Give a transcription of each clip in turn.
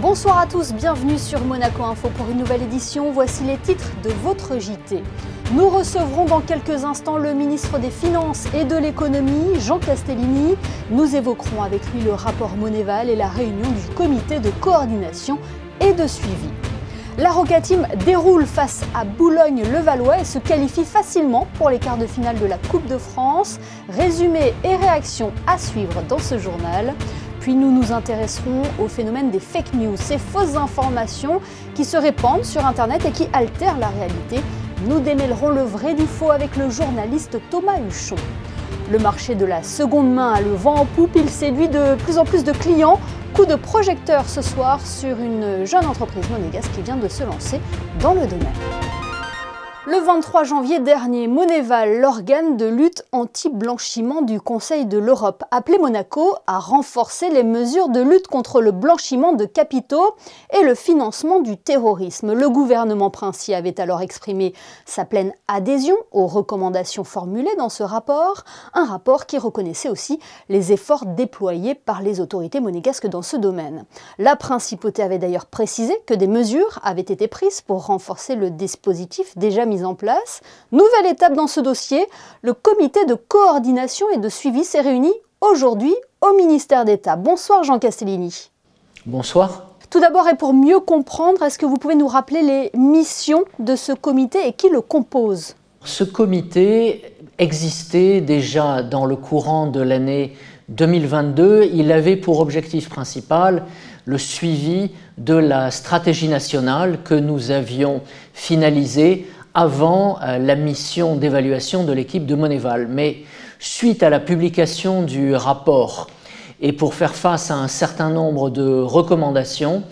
Bonsoir à tous, bienvenue sur Monaco Info pour une nouvelle édition. Voici les titres de votre JT. Nous recevrons dans quelques instants le ministre des Finances et de l'Économie, Jean Castellini. Nous évoquerons avec lui le rapport Moneyval et la réunion du comité de coordination et de suivi. La Roca Team déroule face à Boulogne-Levallois et se qualifie facilement pour les quarts de finale de la Coupe de France. Résumé et réaction à suivre dans ce journal. Puis nous nous intéresserons au phénomène des fake news, ces fausses informations qui se répandent sur Internet et qui altèrent la réalité. Nous démêlerons le vrai du faux avec le journaliste Thomas Huchon. Le marché de la seconde main a le vent en poupe, il séduit de plus en plus de clients. Coup de projecteur ce soir sur une jeune entreprise monégasque qui vient de se lancer dans le domaine. Le 23 janvier dernier, Moneyval, l'organe de lutte anti-blanchiment du Conseil de l'Europe, appelait Monaco à renforcer les mesures de lutte contre le blanchiment de capitaux et le financement du terrorisme. Le gouvernement princier avait alors exprimé sa pleine adhésion aux recommandations formulées dans ce rapport, un rapport qui reconnaissait aussi les efforts déployés par les autorités monégasques dans ce domaine. La principauté avait d'ailleurs précisé que des mesures avaient été prises pour renforcer le dispositif déjà mis en place. Nouvelle étape dans ce dossier, le comité de coordination et de suivi s'est réuni aujourd'hui au ministère d'État. Bonsoir Jean Castellini. Bonsoir. Tout d'abord et pour mieux comprendre, est-ce que vous pouvez nous rappeler les missions de ce comité et qui le compose? Ce comité existait déjà dans le courant de l'année 2022. Il avait pour objectif principal le suivi de la stratégie nationale que nous avions finalisée avant la mission d'évaluation de l'équipe de Moneyval. Mais suite à la publication du rapport et pour faire face à un certain nombre de recommandations,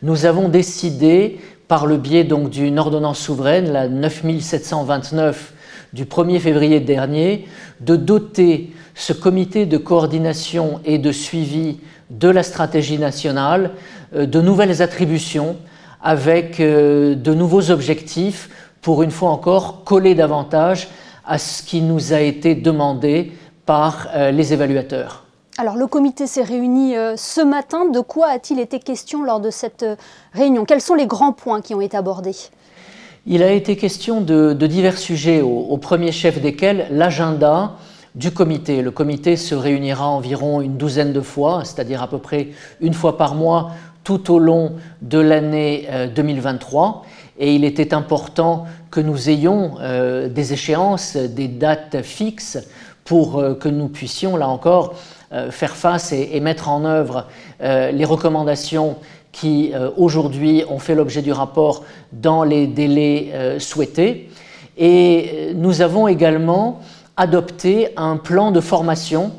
nous avons décidé, par le biais donc d'une ordonnance souveraine, la 9729 du 1er février dernier, de doter ce comité de coordination et de suivi de la stratégie nationale de nouvelles attributions avec de nouveaux objectifs pour une fois encore coller davantage à ce qui nous a été demandé par les évaluateurs. Alors le comité s'est réuni ce matin. De quoi a-t-il été question lors de cette réunion? Quels sont les grands points qui ont été abordés? Il a été question de divers sujets, au premier chef desquels l'agenda du comité. Le comité se réunira environ une douzaine de fois, c'est-à-dire à peu près une fois par mois tout au long de l'année 2023. Et il était important que nous ayons des échéances, des dates fixes pour que nous puissions, là encore, faire face et mettre en œuvre les recommandations qui, aujourd'hui, ont fait l'objet du rapport dans les délais souhaités. Et nous avons également adopté un plan de formation.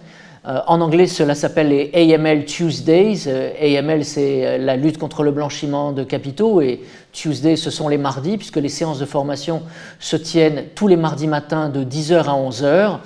En anglais, cela s'appelle les AML Tuesdays. AML, c'est la lutte contre le blanchiment de capitaux et Tuesday, ce sont les mardis, puisque les séances de formation se tiennent tous les mardis matins de 10h à 11h.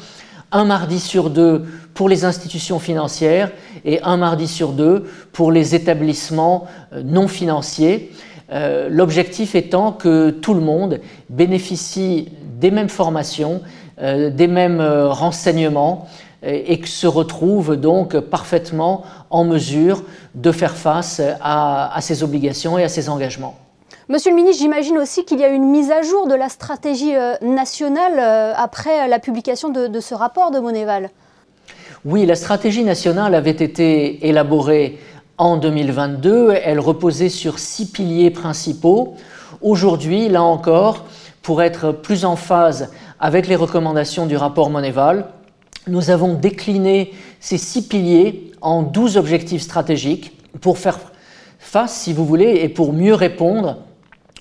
Un mardi sur deux pour les institutions financières et un mardi sur deux pour les établissements non financiers. L'objectif étant que tout le monde bénéficie des mêmes formations, des mêmes renseignements, et que se retrouve donc parfaitement en mesure de faire face à ses obligations et à ses engagements. Monsieur le ministre, j'imagine aussi qu'il y a une mise à jour de la stratégie nationale après la publication de ce rapport de Moneyval. Oui, la stratégie nationale avait été élaborée en 2022. Elle reposait sur 6 piliers principaux. Aujourd'hui, là encore, pour être plus en phase avec les recommandations du rapport Moneyval, nous avons décliné ces 6 piliers en 12 objectifs stratégiques pour faire face, si vous voulez, et pour mieux répondre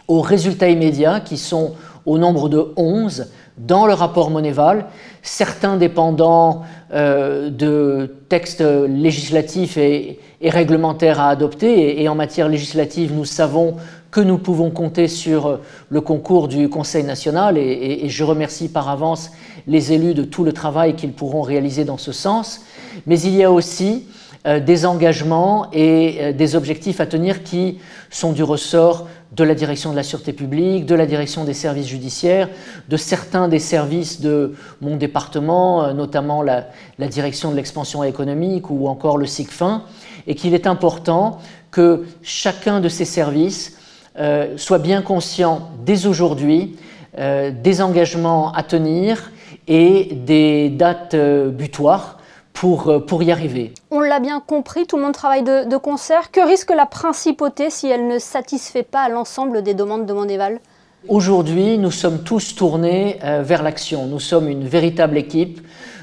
aux résultats immédiats qui sont au nombre de 11 dans le rapport Moneyval, certains dépendant de textes législatifs et réglementaires à adopter. Et en matière législative, nous savons que nous pouvons compter sur le concours du Conseil national et je remercie par avance les élus de tout le travail qu'ils pourront réaliser dans ce sens. Mais il y a aussi des engagements et des objectifs à tenir qui sont du ressort de la direction de la sûreté publique, de la direction des services judiciaires, de certains des services de mon département, notamment la direction de l'expansion économique ou encore le SICFIN, et qu'il est important que chacun de ces services soit bien conscient dès aujourd'hui des engagements à tenir et des dates butoirs pour y arriver. On l'a bien compris, tout le monde travaille de concert. Que risque la principauté si elle ne satisfait pas à l'ensemble des demandes de Monéval ? Aujourd'hui, nous sommes tous tournés vers l'action. Nous sommes une véritable équipe.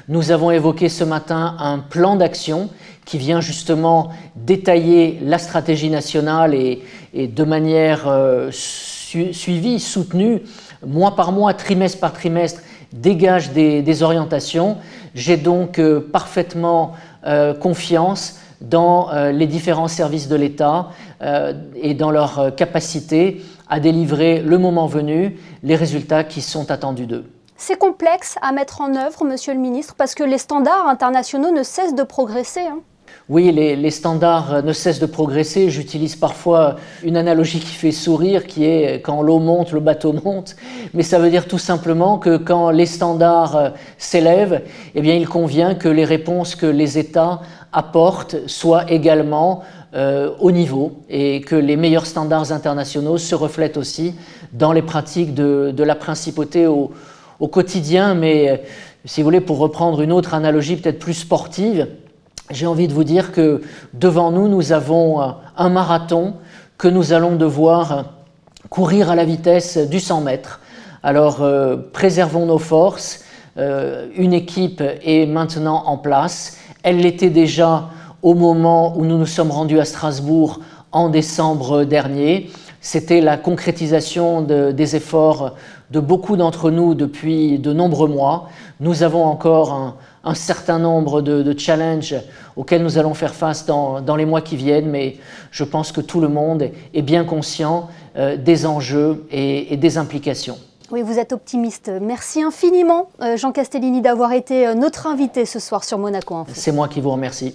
Nous avons évoqué ce matin un plan d'action qui vient justement détailler la stratégie nationale et de manière suivie, soutenue, mois par mois, trimestre par trimestre, dégage des orientations. J'ai donc parfaitement confiance dans les différents services de l'État et dans leur capacité à délivrer le moment venu les résultats qui sont attendus d'eux. C'est complexe à mettre en œuvre, Monsieur le Ministre, parce que les standards internationaux ne cessent de progresser. Oui, les standards ne cessent de progresser. J'utilise parfois une analogie qui fait sourire, qui est quand l'eau monte, le bateau monte. Mais ça veut dire tout simplement que quand les standards s'élèvent, eh bien, il convient que les réponses que les États apportent soient également au niveau et que les meilleurs standards internationaux se reflètent aussi dans les pratiques de la principauté au quotidien. Mais si vous voulez, pour reprendre une autre analogie peut-être plus sportive, j'ai envie de vous dire que devant nous, nous avons un marathon que nous allons devoir courir à la vitesse du 100 mètres. Alors, préservons nos forces. Une équipe est maintenant en place. Elle l'était déjà au moment où nous nous sommes rendus à Strasbourg en décembre dernier. C'était la concrétisation des efforts de beaucoup d'entre nous depuis de nombreux mois. Nous avons encore un certain nombre de challenges auxquels nous allons faire face dans les mois qui viennent, mais je pense que tout le monde est bien conscient des enjeux et des implications. Oui, vous êtes optimiste. Merci infiniment, Jean Castellini, d'avoir été notre invité ce soir sur Monaco Info. C'est moi qui vous remercie.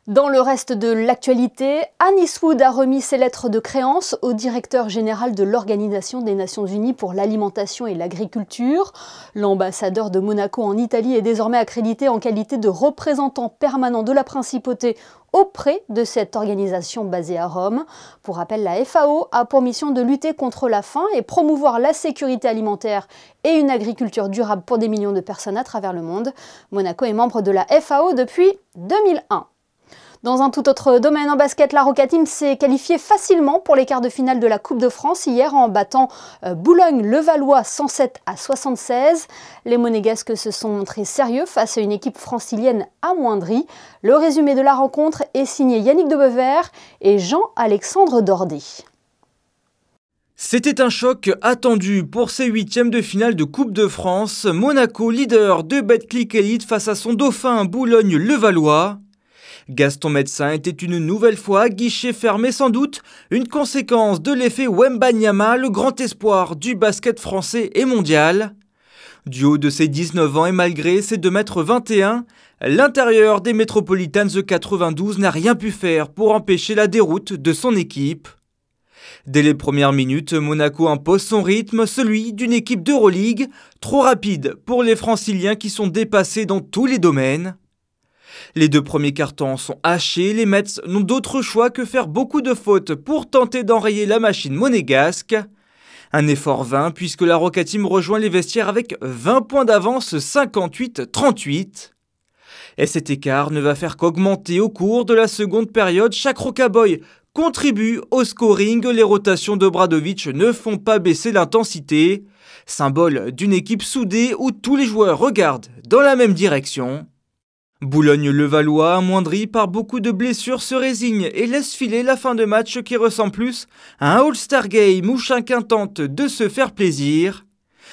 Dans le reste de l'actualité, Anne Eastwood a remis ses lettres de créance au directeur général de l'Organisation des Nations Unies pour l'alimentation et l'agriculture. L'ambassadeur de Monaco en Italie est désormais accrédité en qualité de représentant permanent de la principauté auprès de cette organisation basée à Rome. Pour rappel, la FAO a pour mission de lutter contre la faim et promouvoir la sécurité alimentaire et une agriculture durable pour des millions de personnes à travers le monde. Monaco est membre de la FAO depuis 2001. Dans un tout autre domaine en basket, la Roca Team s'est qualifiée facilement pour les quarts de finale de la Coupe de France hier en battant Boulogne-Levallois 107-76. Les Monégasques se sont montrés sérieux face à une équipe francilienne amoindrie. Le résumé de la rencontre est signé Yannick Debever et Jean-Alexandre Dordet. C'était un choc attendu pour ces huitièmes de finale de Coupe de France. Monaco, leader de Betclic Elite face à son dauphin Boulogne-Levallois. Gaston Médecin était une nouvelle fois guichet fermé sans doute, une conséquence de l'effet Wembanyama, le grand espoir du basket français et mondial. Du haut de ses 19 ans et malgré ses 2,21 m, l'intérieur des Metropolitans de 92 n'a rien pu faire pour empêcher la déroute de son équipe. Dès les premières minutes, Monaco impose son rythme, celui d'une équipe d'Euroleague, trop rapide pour les Franciliens qui sont dépassés dans tous les domaines. Les deux premiers cartons sont hachés, les Mets n'ont d'autre choix que faire beaucoup de fautes pour tenter d'enrayer la machine monégasque. Un effort vain puisque la Roca Team rejoint les vestiaires avec 20 points d'avance, 58-38. Et cet écart ne va faire qu'augmenter au cours de la seconde période. Chaque Rocaboy contribue au scoring, les rotations d'Obradovic ne font pas baisser l'intensité. Symbole d'une équipe soudée où tous les joueurs regardent dans la même direction. Boulogne-Levallois, amoindri par beaucoup de blessures, se résigne et laisse filer la fin de match qui ressemble plus à un All-Star Game où chacun tente de se faire plaisir.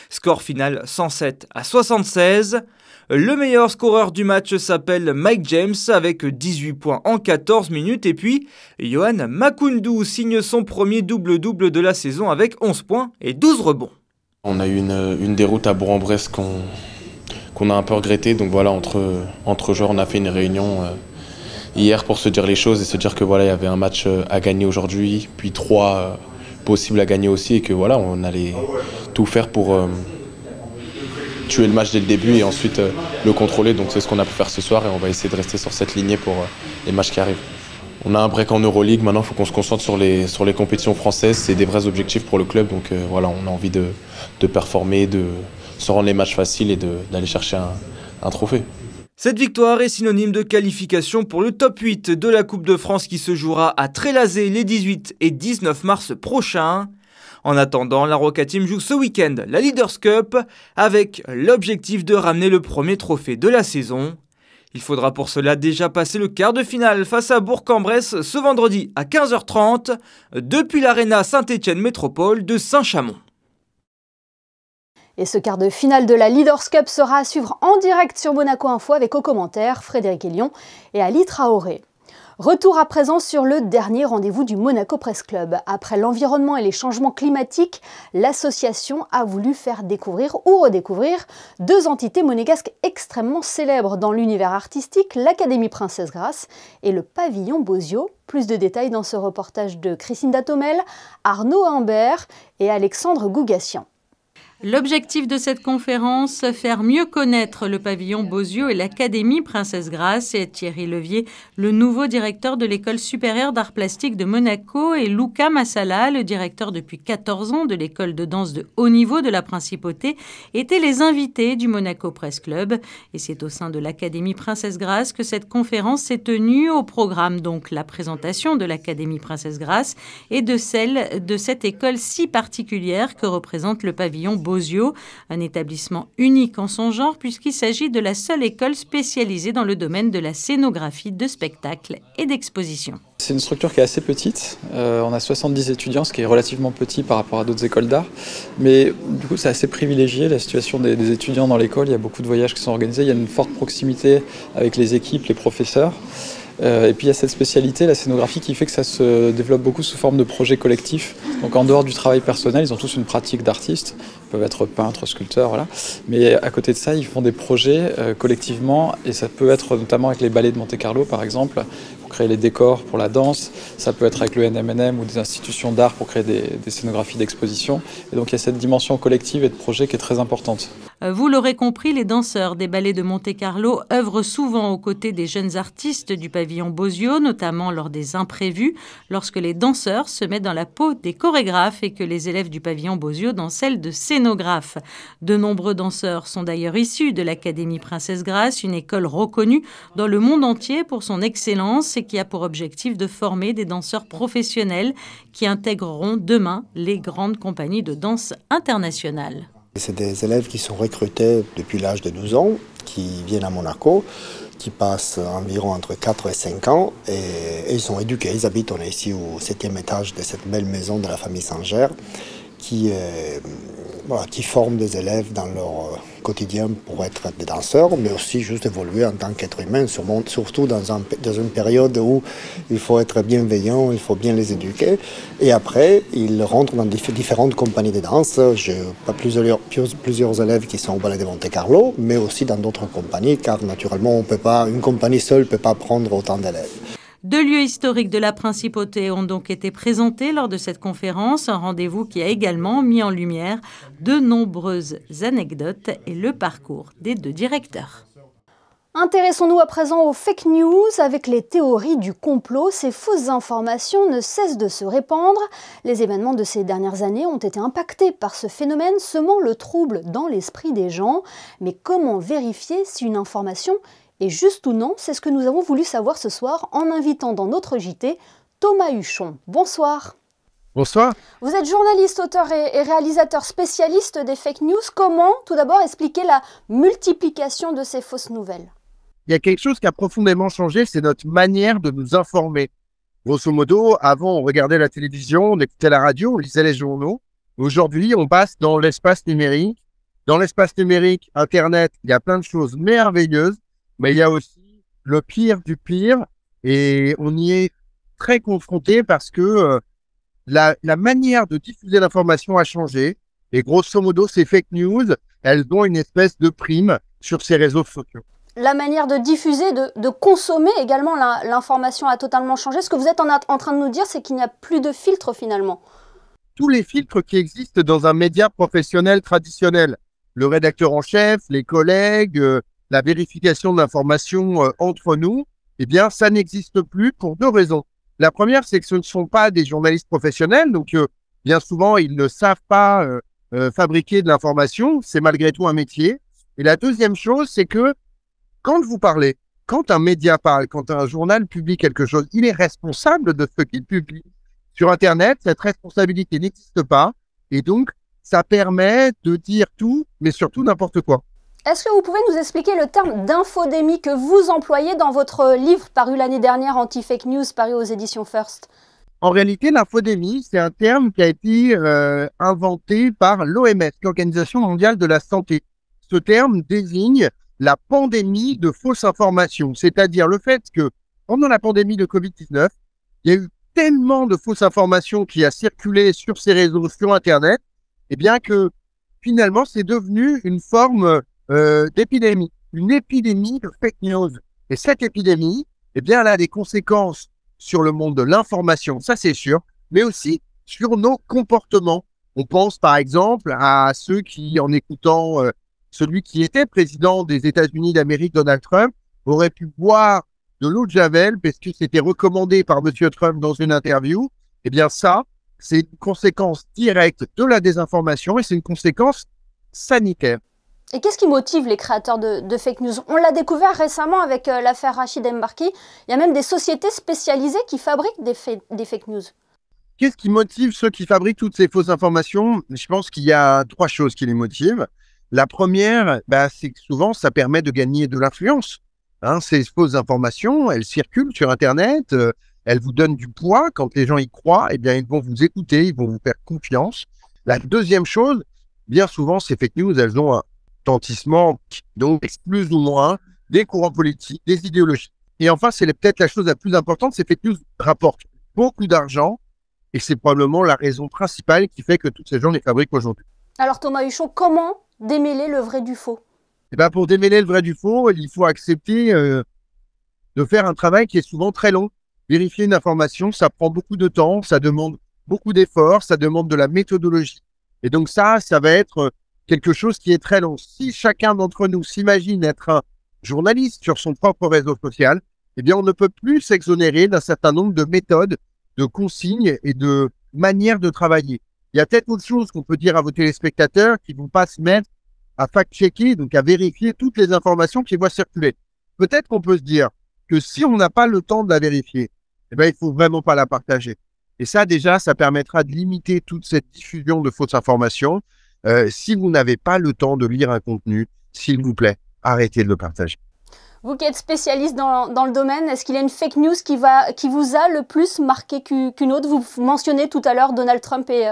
Score final 107-76. Le meilleur scoreur du match s'appelle Mike James avec 18 points en 14 minutes et puis Yohan Makoundou signe son premier double-double de la saison avec 11 points et 12 rebonds. On a eu une déroute à Bourg-en-Bresse qu'on a un peu regretté, donc voilà, entre joueurs on a fait une réunion hier pour se dire les choses et se dire que voilà, il y avait un match à gagner aujourd'hui, puis 3 possibles à gagner aussi et que voilà, on allait tout faire pour tuer le match dès le début et ensuite le contrôler, donc c'est ce qu'on a pu faire ce soir et on va essayer de rester sur cette lignée pour les matchs qui arrivent. On a un break en Euroleague, maintenant il faut qu'on se concentre sur les compétitions françaises, c'est des vrais objectifs pour le club, donc voilà, on a envie de performer, de se rendre les matchs faciles et d'aller chercher un trophée. Cette victoire est synonyme de qualification pour le top 8 de la Coupe de France qui se jouera à Trélazé les 18 et 19 mars prochains. En attendant, la Roca Team joue ce week-end la Leaders Cup avec l'objectif de ramener le premier trophée de la saison. Il faudra pour cela déjà passer le quart de finale face à Bourg-en-Bresse ce vendredi à 15h30 depuis l'Arena Saint-Étienne Métropole de Saint-Chamond. Et ce quart de finale de la Leaders Cup sera à suivre en direct sur Monaco Info avec aux commentaires Frédéric Elion et Ali Traoré. Retour à présent sur le dernier rendez-vous du Monaco Press Club. Après l'environnement et les changements climatiques, l'association a voulu faire découvrir ou redécouvrir deux entités monégasques extrêmement célèbres dans l'univers artistique, l'Académie Princesse Grace et le Pavillon Bozio. Plus de détails dans ce reportage de Christine Datomel, Arnaud Humbert et Alexandre Gougassian. L'objectif de cette conférence, faire mieux connaître le pavillon Bozio et l'Académie Princesse Grace. Et Thierry Levier, le nouveau directeur de l'École supérieure d'art plastique de Monaco, et Luca Massala, le directeur depuis 14 ans de l'école de danse de haut niveau de la Principauté, étaient les invités du Monaco Press Club. Et c'est au sein de l'Académie Princesse Grace que cette conférence s'est tenue. Au programme donc la présentation de l'Académie Princesse Grace et de celle de cette école si particulière que représente le pavillon Bozio, un établissement unique en son genre puisqu'il s'agit de la seule école spécialisée dans le domaine de la scénographie de spectacle et d'exposition. C'est une structure qui est assez petite, on a 70 étudiants, ce qui est relativement petit par rapport à d'autres écoles d'art, mais du coup c'est assez privilégié la situation des étudiants dans l'école, il y a beaucoup de voyages qui sont organisés, il y a une forte proximité avec les équipes, les professeurs. Et puis il y a cette spécialité, la scénographie, qui fait que ça se développe beaucoup sous forme de projets collectifs. Donc en dehors du travail personnel, ils ont tous une pratique d'artiste. Ils peuvent être peintres, sculpteurs, voilà. Mais à côté de ça, ils font des projets collectivement. Et ça peut être notamment avec les ballets de Monte-Carlo, par exemple, pour créer les décors pour la danse. Ça peut être avec le NMNM ou des institutions d'art pour créer des scénographies d'exposition. Et donc il y a cette dimension collective et de projet qui est très importante. Vous l'aurez compris, les danseurs des ballets de Monte-Carlo œuvrent souvent aux côtés des jeunes artistes du pavillon Bozio, notamment lors des imprévus, lorsque les danseurs se mettent dans la peau des chorégraphes et que les élèves du pavillon Bozio dans celle de scénographes. De nombreux danseurs sont d'ailleurs issus de l'Académie Princesse Grace, une école reconnue dans le monde entier pour son excellence et qui a pour objectif de former des danseurs professionnels qui intégreront demain les grandes compagnies de danse internationales. C'est des élèves qui sont recrutés depuis l'âge de 12 ans, qui viennent à Monaco, qui passent environ entre 4 et 5 ans et ils sont éduqués. Ils habitent, on est ici au 7e étage de cette belle maison de la famille Sanger qui forment des élèves dans leur quotidien pour être des danseurs, mais aussi juste évoluer en tant qu'être humain, surtout dans une période où il faut être bienveillant, il faut bien les éduquer. Et après, ils rentrent dans différentes compagnies de danse. J'ai plusieurs élèves qui sont au ballet de Monte-Carlo, mais aussi dans d'autres compagnies, car naturellement, une compagnie seule ne peut pas prendre autant d'élèves. Deux lieux historiques de la Principauté ont donc été présentés lors de cette conférence, un rendez-vous qui a également mis en lumière de nombreuses anecdotes et le parcours des deux directeurs. Intéressons-nous à présent aux fake news. Avec les théories du complot, ces fausses informations ne cessent de se répandre. Les événements de ces dernières années ont été impactés par ce phénomène, semant le trouble dans l'esprit des gens. Mais comment vérifier si une information est juste ou non? C'est ce que nous avons voulu savoir ce soir en invitant dans notre JT Thomas Huchon. Bonsoir. Bonsoir. Vous êtes journaliste, auteur et réalisateur spécialiste des fake news. Comment, tout d'abord, expliquer la multiplication de ces fausses nouvelles? Il y a quelque chose qui a profondément changé, c'est notre manière de nous informer. Grosso modo, avant, on regardait la télévision, on écoutait la radio, on lisait les journaux. Aujourd'hui, on passe dans l'espace numérique. Dans l'espace numérique, Internet, il y a plein de choses merveilleuses, mais il y a aussi le pire du pire. Et on y est très confronté parce que la manière de diffuser l'information a changé. Et grosso modo, ces fake news, elles ont une espèce de prime sur ces réseaux sociaux. La manière de diffuser, de consommer également l'information a totalement changé. Ce que vous êtes en train de nous dire, c'est qu'il n'y a plus de filtres finalement. Tous les filtres qui existent dans un média professionnel traditionnel, le rédacteur en chef, les collègues, la vérification de l'information entre nous, eh bien, ça n'existe plus pour deux raisons. La première, c'est que ce ne sont pas des journalistes professionnels, donc bien souvent, ils ne savent pas fabriquer de l'information. C'est malgré tout un métier. Et la deuxième chose, c'est que quand vous parlez, quand un média parle, quand un journal publie quelque chose, il est responsable de ce qu'il publie. Sur Internet, cette responsabilité n'existe pas. Et donc, ça permet de dire tout, mais surtout n'importe quoi. Est-ce que vous pouvez nous expliquer le terme d'infodémie que vous employez dans votre livre paru l'année dernière, Anti-Fake News, paru aux éditions First? En réalité, l'infodémie, c'est un terme qui a été inventé par l'OMS, l'Organisation mondiale de la santé. Ce terme désigne la pandémie de fausses informations, c'est-à-dire le fait que pendant la pandémie de Covid-19, il y a eu tellement de fausses informations qui a circulé sur ces réseaux, sur Internet, et bien que finalement, c'est devenu une forme d'épidémie, une épidémie de fake news. Et cette épidémie, eh bien, elle a des conséquences sur le monde de l'information, ça c'est sûr, mais aussi sur nos comportements. On pense par exemple à ceux qui, en écoutant celui qui était président des États-Unis d'Amérique, Donald Trump, aurait pu boire de l'eau de Javel parce que c'était recommandé par M. Trump dans une interview. Eh bien ça, c'est une conséquence directe de la désinformation et c'est une conséquence sanitaire. Et qu'est-ce qui motive les créateurs de fake news? On l'a découvert récemment avec l'affaire Rachid Mbarki. Il y a même des sociétés spécialisées qui fabriquent des fake news. Qu'est-ce qui motive ceux qui fabriquent toutes ces fausses informations? Je pense qu'il y a trois choses qui les motivent. La première, c'est que souvent, ça permet de gagner de l'influence. Ces fausses informations, elles circulent sur Internet, elles vous donnent du poids. Quand les gens y croient, eh bien, ils vont vous écouter, ils vont vous faire confiance. La deuxième chose, bien souvent, ces fake news, elles ont un retentissement, donc plus ou moins des courants politiques, des idéologies. Et enfin, c'est peut-être la chose la plus importante, ces fake news rapportent beaucoup d'argent et c'est probablement la raison principale qui fait que tous ces gens les fabriquent aujourd'hui. Alors Thomas Huchon, comment démêler le vrai du faux? Pour démêler le vrai du faux, il faut accepter de faire un travail qui est souvent très long. Vérifier une information, ça prend beaucoup de temps, ça demande beaucoup d'efforts, ça demande de la méthodologie. Et donc ça va être quelque chose qui est très long. Si chacun d'entre nous s'imagine être un journaliste sur son propre réseau social, eh bien on ne peut plus s'exonérer d'un certain nombre de méthodes, de consignes et de manières de travailler. Il y a peut-être autre chose qu'on peut dire à vos téléspectateurs qui ne vont pas se mettre à fact-checker, donc à vérifier toutes les informations qu'ils voient circuler. Peut-être qu'on peut se dire que si on n'a pas le temps de la vérifier, eh bien, il ne faut vraiment pas la partager. Et ça, déjà, ça permettra de limiter toute cette diffusion de fausses informations. Si vous n'avez pas le temps de lire un contenu, s'il vous plaît, arrêtez de le partager. Vous qui êtes spécialiste dans le domaine, est-ce qu'il y a une fake news qui vous a le plus marqué qu'une autre? Vous mentionnez tout à l'heure Donald Trump et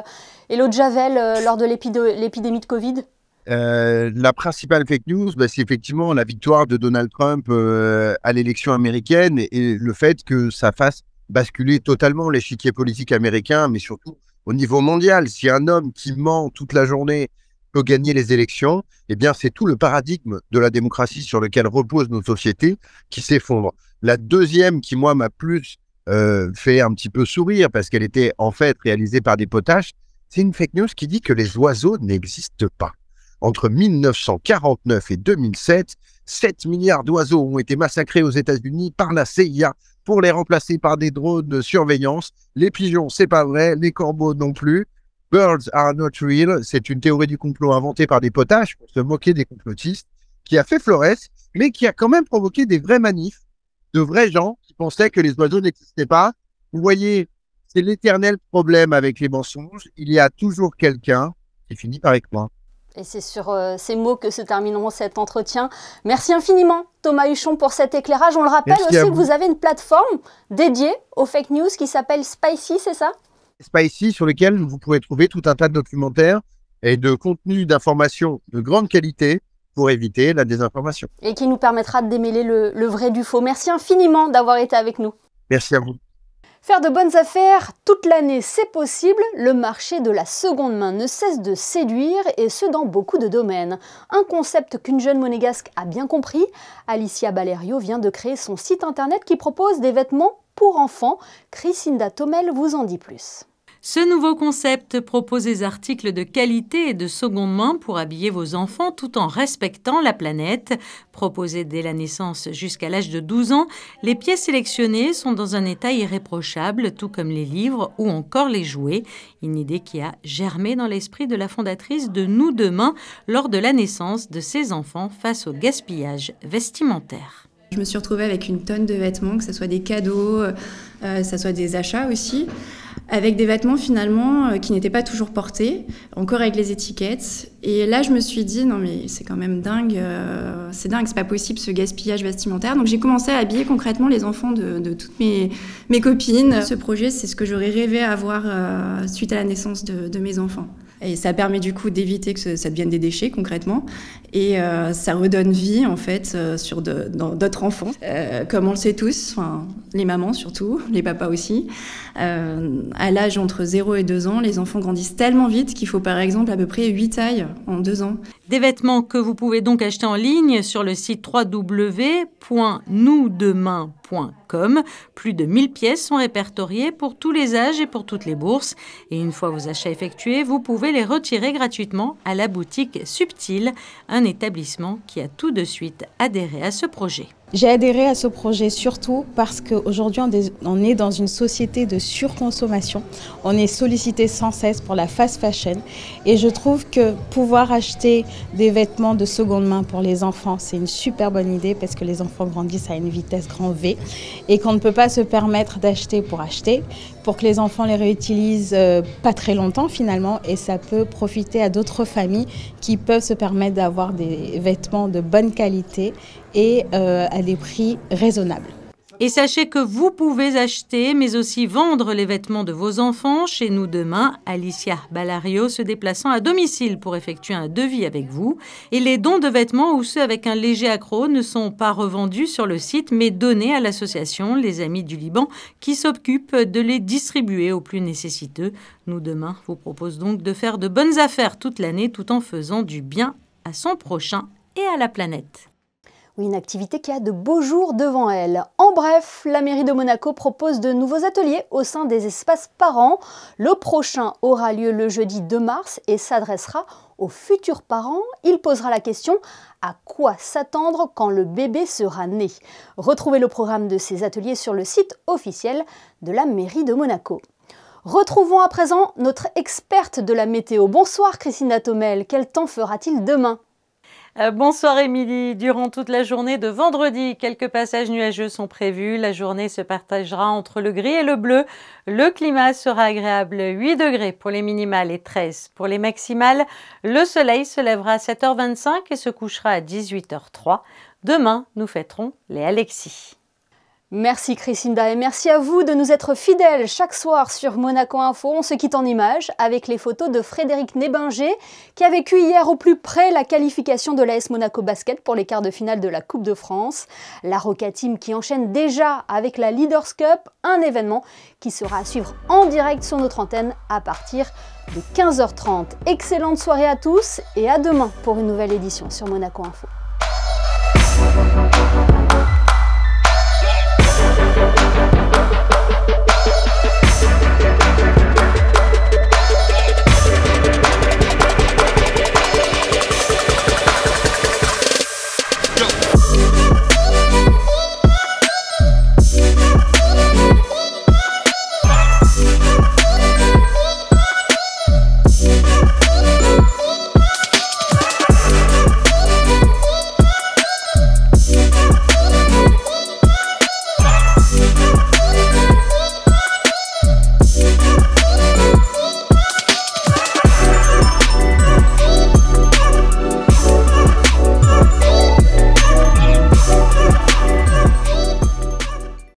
l'eau de Javel lors de l'épidémie de Covid. La principale fake news, c'est effectivement la victoire de Donald Trump à l'élection américaine et le fait que ça fasse basculer totalement l'échiquier politique américain, mais surtout au niveau mondial. Si un homme qui ment toute la journée peut gagner les élections, eh bien c'est tout le paradigme de la démocratie sur lequel reposent nos sociétés qui s'effondre. La deuxième qui, moi, m'a plus fait un petit peu sourire parce qu'elle était en fait réalisée par des potaches, c'est une fake news qui dit que les oiseaux n'existent pas. Entre 1949 et 2007, 7 milliards d'oiseaux ont été massacrés aux États-Unis par la CIA pour les remplacer par des drones de surveillance. Les pigeons, c'est pas vrai, les corbeaux non plus. Birds are not real, c'est une théorie du complot inventée par des potaches pour se moquer des complotistes, qui a fait florès, mais qui a quand même provoqué des vrais manifs, de vrais gens qui pensaient que les oiseaux n'existaient pas. Vous voyez, c'est l'éternel problème avec les mensonges. Il y a toujours quelqu'un qui finit par y croire. Et c'est sur ces mots que se termineront cet entretien. Merci infiniment Thomas Huchon pour cet éclairage. On le rappelle aussi que vous avez une plateforme dédiée aux fake news qui s'appelle Spicy, c'est ça? Spicy, sur lequel vous pourrez trouver tout un tas de documentaires et de contenus d'informations de grande qualité pour éviter la désinformation. Et qui nous permettra de démêler le vrai du faux. Merci infiniment d'avoir été avec nous. Merci à vous. Faire de bonnes affaires toute l'année, c'est possible. Le marché de la seconde main ne cesse de séduire, et ce dans beaucoup de domaines. Un concept qu'une jeune monégasque a bien compris. Alicia Balerio vient de créer son site internet qui propose des vêtements pour enfants. Chrisinda Tomel vous en dit plus. Ce nouveau concept propose des articles de qualité et de seconde main pour habiller vos enfants tout en respectant la planète. Proposés dès la naissance jusqu'à l'âge de 12 ans, les pièces sélectionnées sont dans un état irréprochable, tout comme les livres ou encore les jouets. Une idée qui a germé dans l'esprit de la fondatrice de Nous Demain lors de la naissance de ses enfants face au gaspillage vestimentaire. Je me suis retrouvée avec une tonne de vêtements, que ce soit des cadeaux, que ce soit des achats aussi, avec des vêtements finalement qui n'étaient pas toujours portés, encore avec les étiquettes. Et là, je me suis dit, non mais c'est quand même dingue, c'est pas possible ce gaspillage vestimentaire. Donc j'ai commencé à habiller concrètement les enfants de toutes mes copines. Ce projet, c'est ce que j'aurais rêvé avoir suite à la naissance de mes enfants. Et ça permet du coup d'éviter que ça devienne des déchets concrètement. Et ça redonne vie en fait dans d'autres enfants. Comme on le sait tous, enfin, les mamans surtout, les papas aussi. À l'âge entre 0 et 2 ans, les enfants grandissent tellement vite qu'il faut par exemple à peu près 8 tailles en 2 ans. Des vêtements que vous pouvez donc acheter en ligne sur le site www.nousdemain.com. Plus de 1000 pièces sont répertoriées pour tous les âges et pour toutes les bourses. Et une fois vos achats effectués, vous pouvez les retirer gratuitement à la boutique Subtil, un établissement qui a tout de suite adhéré à ce projet. J'ai adhéré à ce projet surtout parce qu'aujourd'hui, on est dans une société de surconsommation. On est sollicité sans cesse pour la fast fashion. Et je trouve que pouvoir acheter des vêtements de seconde main pour les enfants, c'est une super bonne idée parce que les enfants grandissent à une vitesse grand V et qu'on ne peut pas se permettre d'acheter pour que les enfants les réutilisent pas très longtemps finalement. Et ça peut profiter à d'autres familles qui peuvent se permettre d'avoir des vêtements de bonne qualité et à des prix raisonnables. Et sachez que vous pouvez acheter, mais aussi vendre les vêtements de vos enfants chez Nous Demain. Alicia Ballario se déplaçant à domicile pour effectuer un devis avec vous. Et les dons de vêtements ou ceux avec un léger accroc ne sont pas revendus sur le site, mais donnés à l'association Les Amis du Liban qui s'occupe de les distribuer aux plus nécessiteux. Nous Demain vous propose donc de faire de bonnes affaires toute l'année tout en faisant du bien à son prochain et à la planète. Oui, une activité qui a de beaux jours devant elle. En bref, la mairie de Monaco propose de nouveaux ateliers au sein des espaces parents. Le prochain aura lieu le jeudi 2 mars et s'adressera aux futurs parents. Il posera la question « À quoi s'attendre quand le bébé sera né ?» Retrouvez le programme de ces ateliers sur le site officiel de la mairie de Monaco. Retrouvons à présent notre experte de la météo. Bonsoir Christina Thomel, quel temps fera-t-il demain ? Bonsoir Émilie. Durant toute la journée de vendredi, quelques passages nuageux sont prévus. La journée se partagera entre le gris et le bleu. Le climat sera agréable, 8 degrés pour les minimales et 13 pour les maximales. Le soleil se lèvera à 7h25 et se couchera à 18h03. Demain, nous fêterons les Alexis. Merci Christina et merci à vous de nous être fidèles chaque soir sur Monaco Info. On se quitte en images avec les photos de Frédéric Nébinger qui a vécu hier au plus près la qualification de l'AS Monaco Basket pour les quarts de finale de la Coupe de France. La Roca Team qui enchaîne déjà avec la Leaders Cup, un événement qui sera à suivre en direct sur notre antenne à partir de 15h30. Excellente soirée à tous et à demain pour une nouvelle édition sur Monaco Info.